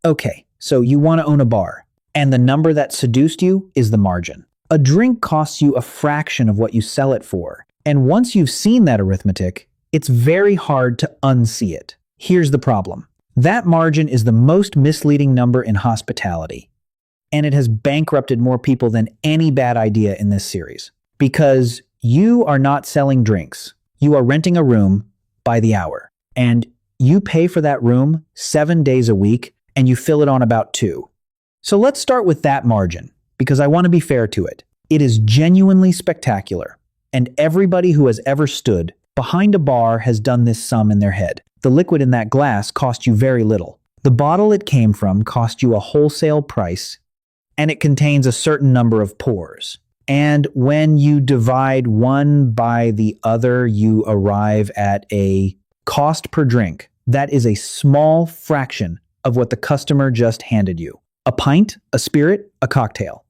Okay, so you want to own a bar, and the number that seduced you is the margin. A drink costs you a fraction of what you sell it for, and once you've seen that arithmetic, it's very hard to unsee it. Here's the problem. That margin is the most misleading number in hospitality, and it has bankrupted more people than any bad idea in this series. Because you are not selling drinks, you are renting a room by the hour, and you pay for that room 7 days a week, and you fill it on about 2. So let's start with that margin, because I want to be fair to it. It is genuinely spectacular, and everybody who has ever stood behind a bar has done this sum in their head. The liquid in that glass cost you very little. The bottle it came from cost you a wholesale price, and it contains a certain number of pours. And when you divide one by the other, you arrive at a cost per drink that is a small fraction of what the customer just handed you. A pint, a spirit, a cocktail.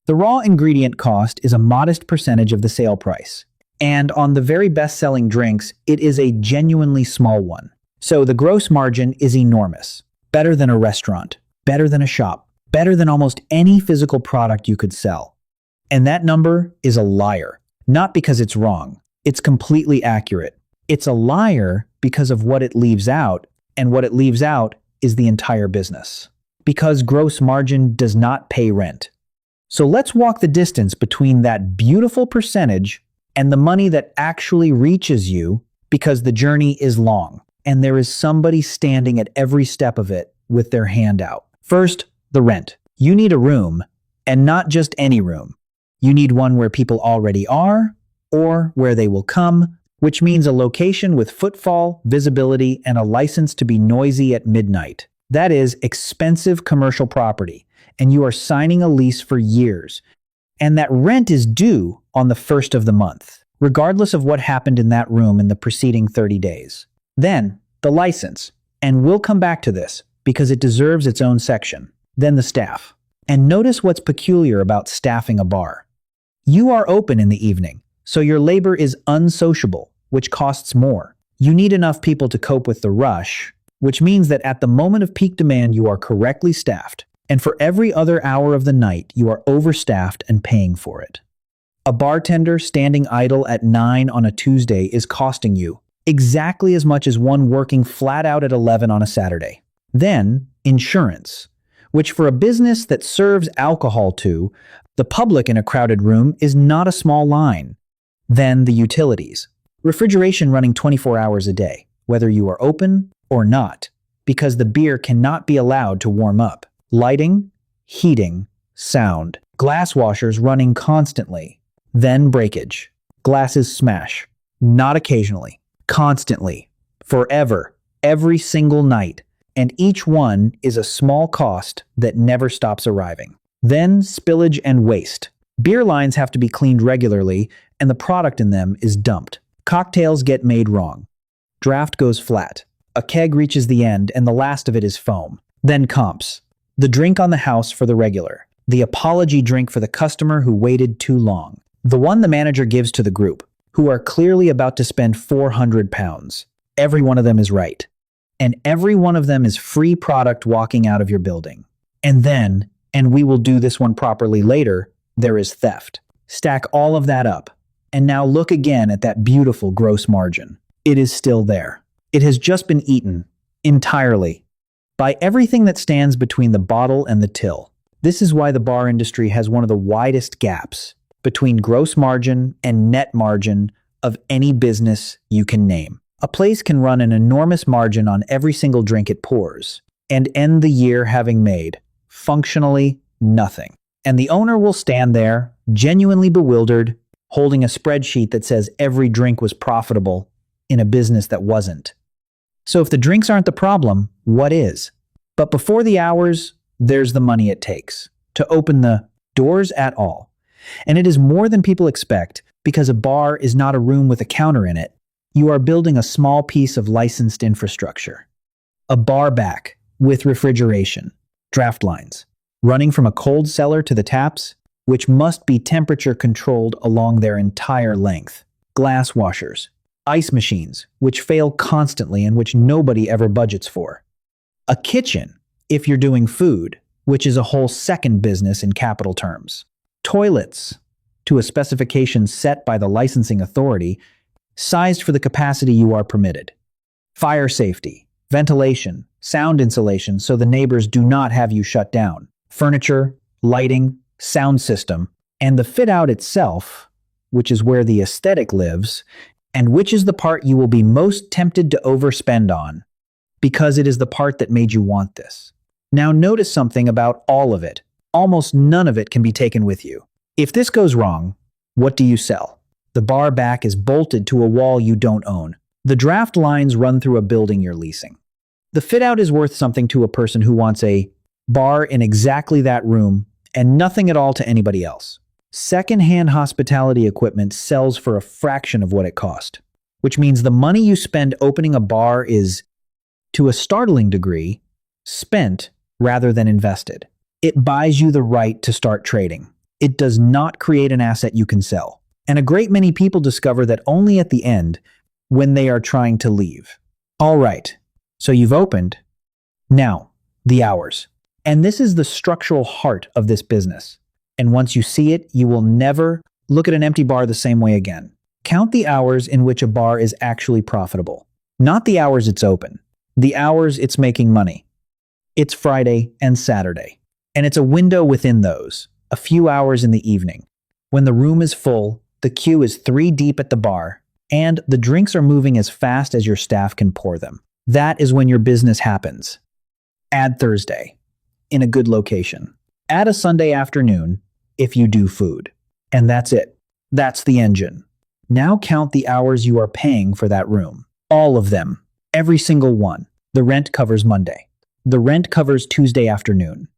The raw ingredient cost is a modest percentage of the sale price. And on the very best-selling drinks, it is a genuinely small one. So the gross margin is enormous. Better than a restaurant, better than a shop, better than almost any physical product you could sell. And that number is a liar. Not because it's wrong. It's completely accurate. It's a liar because of what it leaves out, and what it leaves out is the entire business. Because gross margin does not pay rent. So let's walk the distance between that beautiful percentage and the money that actually reaches you, because the journey is long, and there is somebody standing at every step of it with their hand out. First, the rent. You need a room, and not just any room. You need one where people already are, or where they will come, which means a location with footfall, visibility, and a license to be noisy at midnight. That is expensive commercial property, and you are signing a lease for years. And that rent is due on the first of the month, regardless of what happened in that room in the preceding 30 days. Then, the license. And we'll come back to this, because it deserves its own section. Then the staff. And notice what's peculiar about staffing a bar. You are open in the evening, so your labor is unsociable, which costs more. You need enough people to cope with the rush, which means that at the moment of peak demand you are correctly staffed, and for every other hour of the night you are overstaffed and paying for it. A bartender standing idle at 9 on a Tuesday is costing you exactly as much as one working flat out at 11 on a Saturday. Then, insurance, which for a business that serves alcohol to the public in a crowded room is not a small line. Then the utilities. Refrigeration running 24 hours a day, whether you are open or not, because the beer cannot be allowed to warm up. Lighting, heating, sound. Glass washers running constantly. Then breakage. Glasses smash. Not occasionally. Constantly. Forever. Every single night. And each one is a small cost that never stops arriving. Then spillage and waste. Beer lines have to be cleaned regularly, and the product in them is dumped. Cocktails get made wrong. Draft goes flat. A keg reaches the end, and the last of it is foam. Then comps. The drink on the house for the regular. The apology drink for the customer who waited too long. The one the manager gives to the group, who are clearly about to spend £400. Every one of them is right. And every one of them is free product walking out of your building. And then, and we will do this one properly later, there is theft. Stack all of that up. And now look again at that beautiful gross margin. It is still there. It has just been eaten, entirely, by everything that stands between the bottle and the till. This is why the bar industry has one of the widest gaps between gross margin and net margin of any business you can name. A place can run an enormous margin on every single drink it pours, and end the year having made, functionally, nothing. And the owner will stand there, genuinely bewildered, holding a spreadsheet that says every drink was profitable in a business that wasn't. So if the drinks aren't the problem, what is? But before the hours, there's the money it takes to open the doors at all. And it is more than people expect, because a bar is not a room with a counter in it. You are building a small piece of licensed infrastructure. A bar back with refrigeration, draft lines, running from a cold cellar to the taps, which must be temperature controlled along their entire length. Glass washers, ice machines, which fail constantly and which nobody ever budgets for. A kitchen, if you're doing food, which is a whole second business in capital terms. Toilets, to a specification set by the licensing authority, sized for the capacity you are permitted. Fire safety, ventilation, sound insulation so the neighbors do not have you shut down. Furniture, lighting, sound system, and the fit-out itself, which is where the aesthetic lives, and which is the part you will be most tempted to overspend on, because it is the part that made you want this. Now notice something about all of it. Almost none of it can be taken with you. If this goes wrong, what do you sell? The bar back is bolted to a wall you don't own. The draft lines run through a building you're leasing. The fit-out is worth something to a person who wants a bar in exactly that room and nothing at all to anybody else. Second-hand hospitality equipment sells for a fraction of what it cost, which means the money you spend opening a bar is, to a startling degree, spent rather than invested. It buys you the right to start trading. It does not create an asset you can sell. And a great many people discover that only at the end, when they are trying to leave. All right, so you've opened. Now, the hours. And this is the structural heart of this business. And once you see it, you will never look at an empty bar the same way again. Count the hours in which a bar is actually profitable. Not the hours it's open. The hours it's making money. It's Friday and Saturday. And it's a window within those, a few hours in the evening. When the room is full, the queue is 3 deep at the bar, and the drinks are moving as fast as your staff can pour them. That is when your business happens. Add Thursday, in a good location. Add a Sunday afternoon, if you do food. And that's it. That's the engine. Now count the hours you are paying for that room. All of them. Every single one. The rent covers Monday. The rent covers Tuesday afternoon.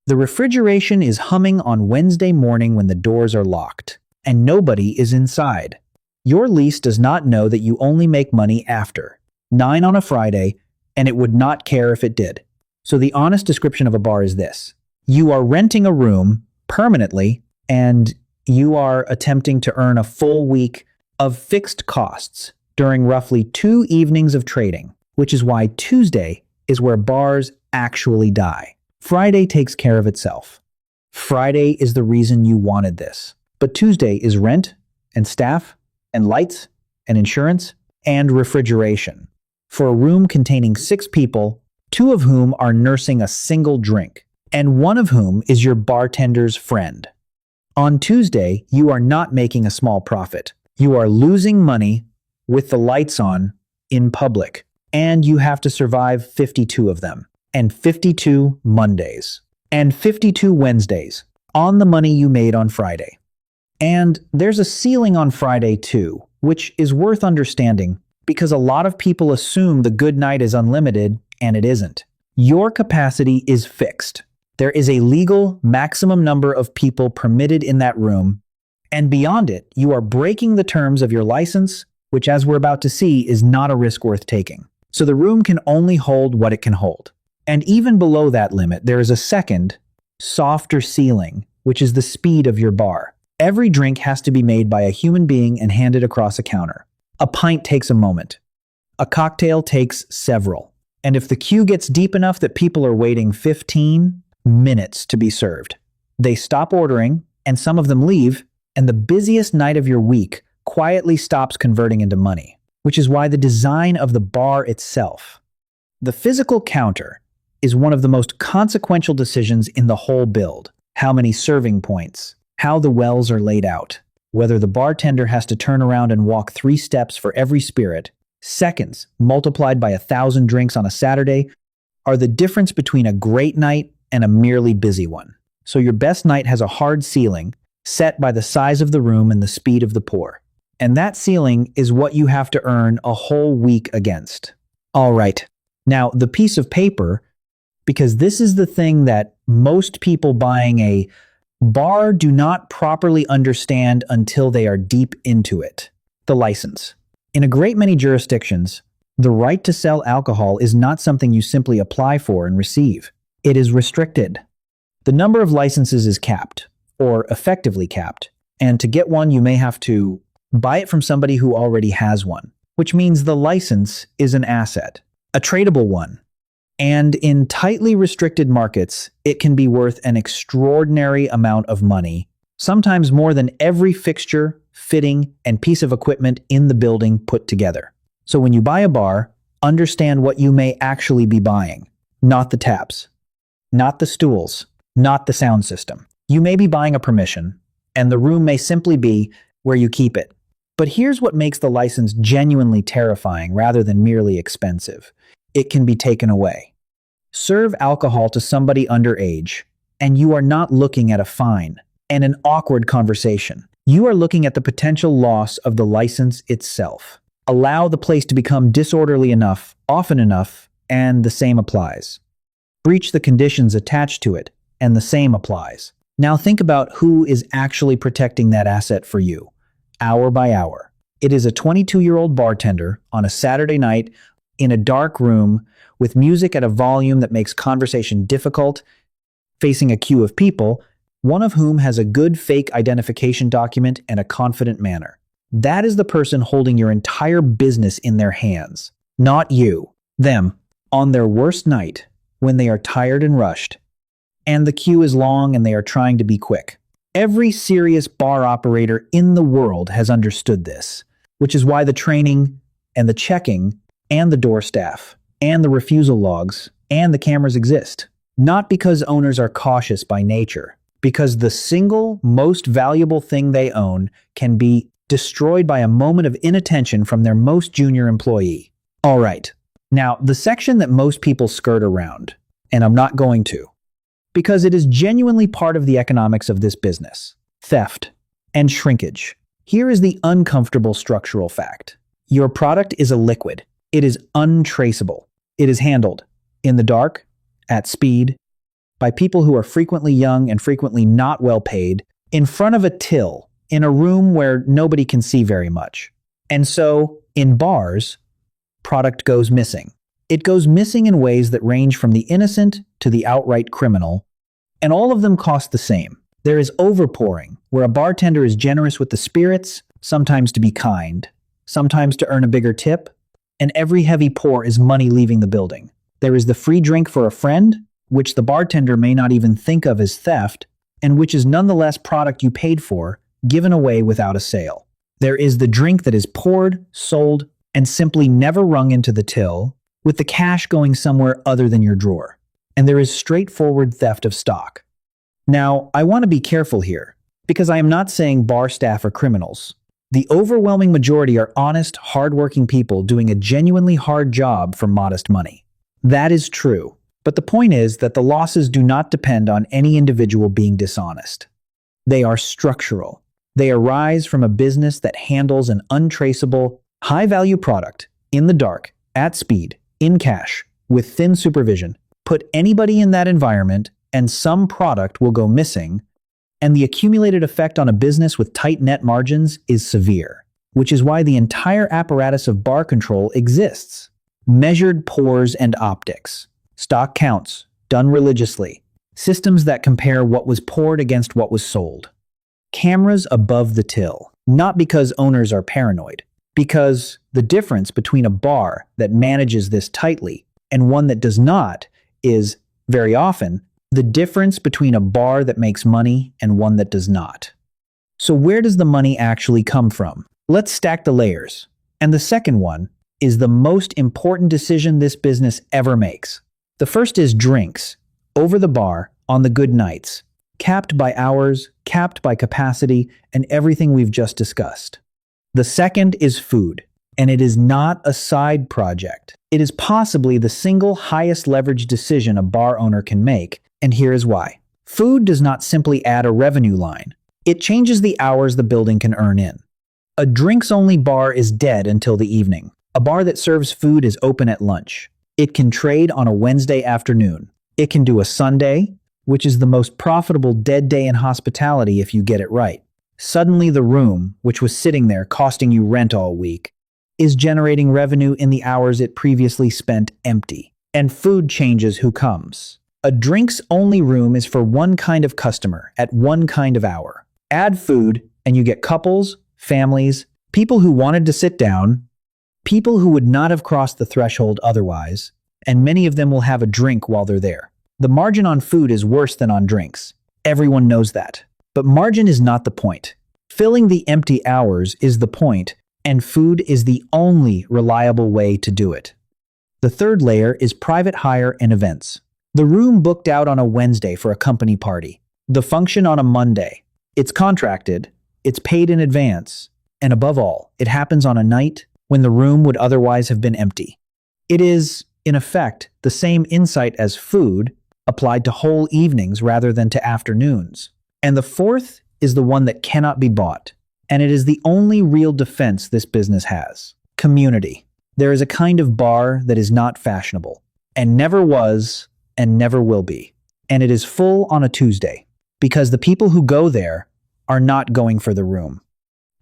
The refrigeration is humming on Wednesday morning when the doors are locked, and nobody is inside. Your lease does not know that you only make money after 9 on a Friday, and it would not care if it did. So the honest description of a bar is this. You are renting a room permanently, and you are attempting to earn a full week of fixed costs during roughly 2 evenings of trading, which is why Tuesday is where bars actually die. Friday takes care of itself. Friday is the reason you wanted this. But Tuesday is rent and staff and lights and insurance and refrigeration. For a room containing 6 people, 2 of whom are nursing a single drink, and 1 of whom is your bartender's friend. On Tuesday, you are not making a small profit. You are losing money with the lights on in public, and you have to survive 52 of them, and 52 Mondays, and 52 Wednesdays on the money you made on Friday. And there's a ceiling on Friday too, which is worth understanding because a lot of people assume the good night is unlimited, and it isn't. Your capacity is fixed. There is a legal maximum number of people permitted in that room, and beyond it, you are breaking the terms of your license, which, as we're about to see, is not a risk worth taking. So the room can only hold what it can hold. And even below that limit, there is a second, softer ceiling, which is the speed of your bar. Every drink has to be made by a human being and handed across a counter. A pint takes a moment. A cocktail takes several. And if the queue gets deep enough that people are waiting 15 minutes to be served, they stop ordering, and some of them leave, and the busiest night of your week quietly stops converting into money, which is why the design of the bar itself, the physical counter, is one of the most consequential decisions in the whole build. How many serving points, how the wells are laid out, whether the bartender has to turn around and walk 3 steps for every spirit, seconds multiplied by 1,000 drinks on a Saturday, are the difference between a great night and a merely busy one. So your best night has a hard ceiling set by the size of the room and the speed of the pour. And that ceiling is what you have to earn a whole week against. All right. Now, the piece of paper, because this is the thing that most people buying a bar do not properly understand until they are deep into it. The license. In a great many jurisdictions, the right to sell alcohol is not something you simply apply for and receive. It is restricted. The number of licenses is capped, or effectively capped, and to get one you may have to buy it from somebody who already has one, which means the license is an asset, a tradable one. And in tightly restricted markets, it can be worth an extraordinary amount of money, sometimes more than every fixture, fitting, and piece of equipment in the building put together. So when you buy a bar, understand what you may actually be buying. Not the taps, not the stools, not the sound system. You may be buying a permission, and the room may simply be where you keep it. But here's what makes the license genuinely terrifying rather than merely expensive. It can be taken away. Serve alcohol to somebody underage, and you are not looking at a fine and an awkward conversation. You are looking at the potential loss of the license itself. Allow the place to become disorderly enough, often enough, and the same applies. Breach the conditions attached to it, and the same applies. Now think about who is actually protecting that asset for you, hour by hour. It is a 22-year-old bartender on a Saturday night in a dark room with music at a volume that makes conversation difficult, facing a queue of people, one of whom has a good fake identification document and a confident manner. That is the person holding your entire business in their hands, not you, them, on their worst night, when they are tired and rushed, and the queue is long and they are trying to be quick. Every serious bar operator in the world has understood this, which is why the training and the checking and the door staff and the refusal logs and the cameras exist. Not because owners are cautious by nature, because the single most valuable thing they own can be destroyed by a moment of inattention from their most junior employee. All right, now the section that most people skirt around, and I'm not going to, because it is genuinely part of the economics of this business: theft and shrinkage. Here is the uncomfortable structural fact. Your product is a liquid. It is untraceable. It is handled in the dark, at speed, by people who are frequently young and frequently not well paid, in front of a till, in a room where nobody can see very much. And so, in bars, product goes missing. It goes missing in ways that range from the innocent to the outright criminal, and all of them cost the same. There is overpouring, where a bartender is generous with the spirits, sometimes to be kind, sometimes to earn a bigger tip, and every heavy pour is money leaving the building. There is the free drink for a friend, which the bartender may not even think of as theft, and which is nonetheless product you paid for, given away without a sale. There is the drink that is poured, sold, and simply never rung into the till, with the cash going somewhere other than your drawer. And there is straightforward theft of stock. Now, I want to be careful here, because I am not saying bar staff are criminals. The overwhelming majority are honest, hardworking people doing a genuinely hard job for modest money. That is true, but the point is that the losses do not depend on any individual being dishonest. They are structural. They arise from a business that handles an untraceable, high-value product in the dark, at speed, in cash, with thin supervision. Put anybody in that environment, and some product will go missing, and the accumulated effect on a business with tight net margins is severe, which is why the entire apparatus of bar control exists. Measured pours and optics, stock counts, done religiously, systems that compare what was poured against what was sold. Cameras above the till, not because owners are paranoid, because the difference between a bar that manages this tightly and one that does not is, very often, the difference between a bar that makes money and one that does not. So where does the money actually come from? Let's stack the layers. And the second one is the most important decision this business ever makes. The first is drinks, over the bar, on the good nights, capped by hours, capped by capacity, and everything we've just discussed. The second is food, and it is not a side project. It is possibly the single highest leverage decision a bar owner can make, and here is why. Food does not simply add a revenue line. It changes the hours the building can earn in. A drinks-only bar is dead until the evening. A bar that serves food is open at lunch. It can trade on a Wednesday afternoon. It can do a Sunday, which is the most profitable dead day in hospitality if you get it right. Suddenly the room, which was sitting there costing you rent all week, is generating revenue in the hours it previously spent empty. And food changes who comes. A drinks-only room is for one kind of customer at one kind of hour. Add food, and you get couples, families, people who wanted to sit down, people who would not have crossed the threshold otherwise, and many of them will have a drink while they're there. The margin on food is worse than on drinks. Everyone knows that. But margin is not the point. Filling the empty hours is the point, and food is the only reliable way to do it. The third layer is private hire and events. The room booked out on a Wednesday for a company party. The function on a Monday. It's contracted, it's paid in advance, and above all, it happens on a night when the room would otherwise have been empty. It is, in effect, the same insight as food, applied to whole evenings rather than to afternoons. And the fourth is the one that cannot be bought, and it is the only real defense this business has. Community. There is a kind of bar that is not fashionable, and never was, and never will be. And it is full on a Tuesday, because the people who go there are not going for the room.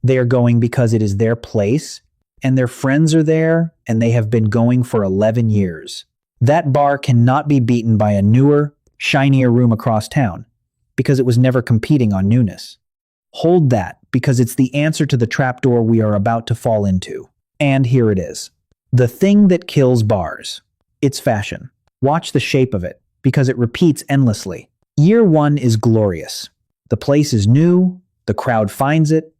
They are going because it is their place, and their friends are there, and they have been going for 11 years. That bar cannot be beaten by a newer, shinier room across town, because it was never competing on newness. Hold that, because it's the answer to the trapdoor we are about to fall into. And here it is. The thing that kills bars. It's fashion. Watch the shape of it, because it repeats endlessly. Year one is glorious. The place is new, the crowd finds it,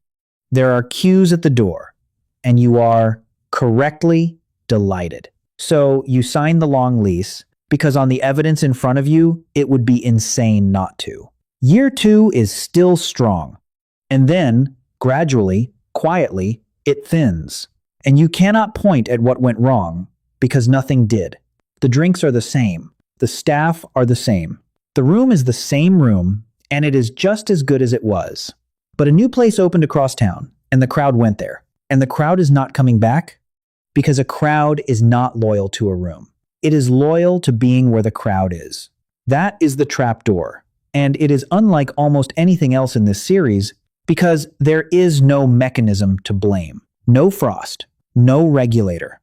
there are queues at the door, and you are correctly delighted. So you sign the long lease, because on the evidence in front of you, it would be insane not to. Year two is still strong, and then, gradually, quietly, it thins. And you cannot point at what went wrong, because nothing did. The drinks are the same. The staff are the same. The room is the same room, and it is just as good as it was. But a new place opened across town, and the crowd went there. And the crowd is not coming back, because a crowd is not loyal to a room. It is loyal to being where the crowd is. That is the trapdoor, and it is unlike almost anything else in this series, because there is no mechanism to blame. No frost. No regulator.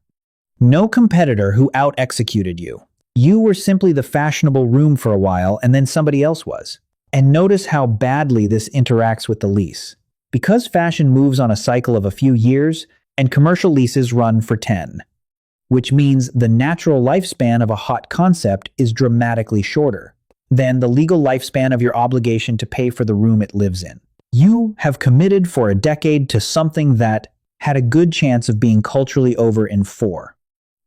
No competitor who out-executed you. You were simply the fashionable room for a while, and then somebody else was. And notice how badly this interacts with the lease. Because fashion moves on a cycle of a few years, and commercial leases run for 10. Which means the natural lifespan of a hot concept is dramatically shorter than the legal lifespan of your obligation to pay for the room it lives in. You have committed for a decade to something that had a good chance of being culturally over in 4.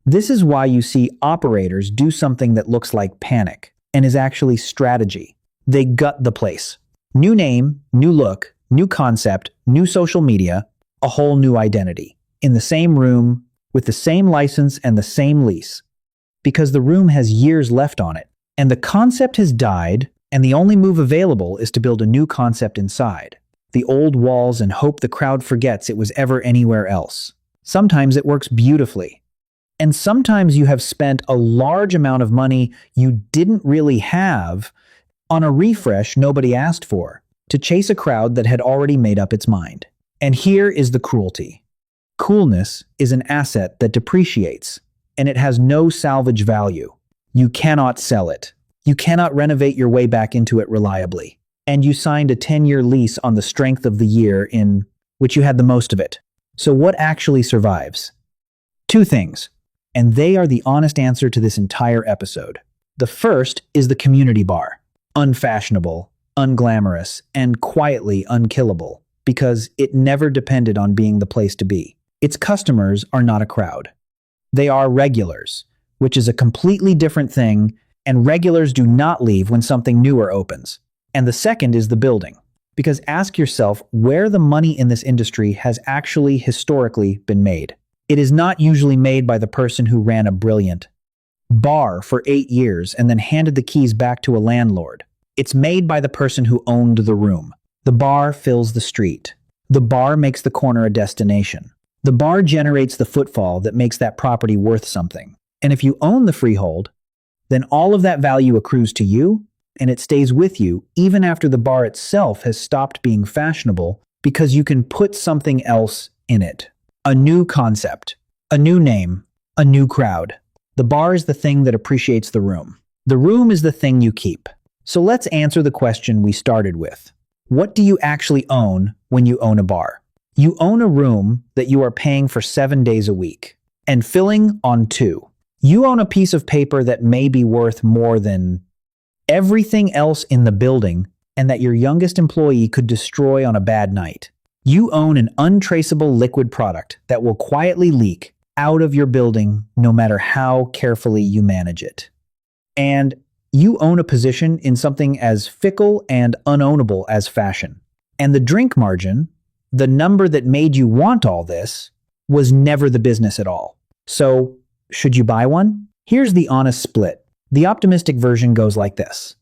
This is why you see operators do something that looks like panic and is actually strategy. They gut the place. New name, new look, new concept, new social media, a whole new identity. In the same room, with the same license and the same lease. Because the room has years left on it, and the concept has died, and the only move available is to build a new concept inside. The old walls and hope the crowd forgets it was ever anywhere else. Sometimes it works beautifully. And sometimes you have spent a large amount of money you didn't really have on a refresh nobody asked for, to chase a crowd that had already made up its mind. And here is the cruelty. Coolness is an asset that depreciates, and it has no salvage value. You cannot sell it. You cannot renovate your way back into it reliably. And you signed a 10-year lease on the strength of the year in which you had the most of it. So what actually survives? 2 things, and they are the honest answer to this entire episode. The first is the community bar. Unfashionable, unglamorous, and quietly unkillable, because it never depended on being the place to be. Its customers are not a crowd. They are regulars, which is a completely different thing, and regulars do not leave when something newer opens. And the second is the building. Because ask yourself where the money in this industry has actually historically been made. It is not usually made by the person who ran a brilliant bar for 8 years and then handed the keys back to a landlord. It's made by the person who owned the room. The bar fills the street. The bar makes the corner a destination. The bar generates the footfall that makes that property worth something. And if you own the freehold, then all of that value accrues to you, and it stays with you even after the bar itself has stopped being fashionable, because you can put something else in it. A new concept, a new name, a new crowd. The bar is the thing that appreciates the room. The room is the thing you keep. So let's answer the question we started with. What do you actually own when you own a bar? You own a room that you are paying for 7 days a week and filling on 2. You own a piece of paper that may be worth more than everything else in the building and that your youngest employee could destroy on a bad night. You own an untraceable liquid product that will quietly leak out of your building no matter how carefully you manage it. And you own a position in something as fickle and unownable as fashion. And the drink margin, the number that made you want all this, was never the business at all. So, should you buy one? Here's the honest split. The optimistic version goes like this.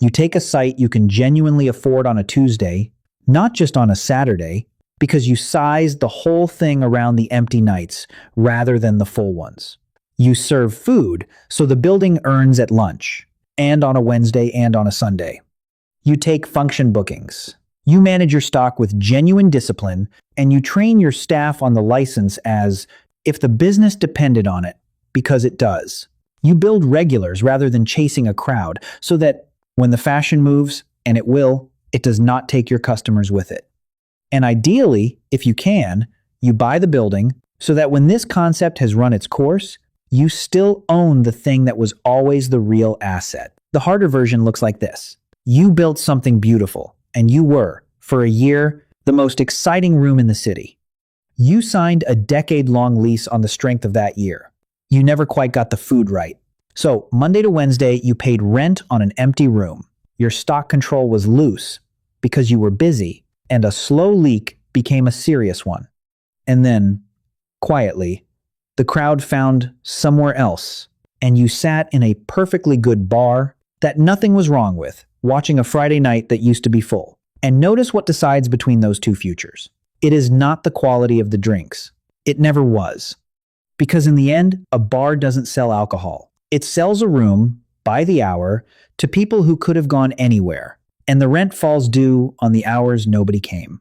You take a site you can genuinely afford on a Tuesday, not just on a Saturday, because you sized the whole thing around the empty nights rather than the full ones. You serve food so the building earns at lunch, and on a Wednesday and on a Sunday. You take function bookings. You manage your stock with genuine discipline, and you train your staff on the license as if the business depended on it, because it does. You build regulars rather than chasing a crowd, so that when the fashion moves, and it will, it does not take your customers with it. And ideally, if you can, you buy the building so that when this concept has run its course, you still own the thing that was always the real asset. The harder version looks like this. You built something beautiful, and you were, for a year, the most exciting room in the city. You signed a decade-long lease on the strength of that year. You never quite got the food right. So, Monday to Wednesday, you paid rent on an empty room. Your stock control was loose because you were busy, and a slow leak became a serious one. And then, quietly, the crowd found somewhere else, and you sat in a perfectly good bar that nothing was wrong with, watching a Friday night that used to be full. And notice what decides between those two futures. It is not the quality of the drinks. It never was. Because in the end, a bar doesn't sell alcohol. It sells a room, by the hour, to people who could have gone anywhere. And the rent falls due on the hours nobody came.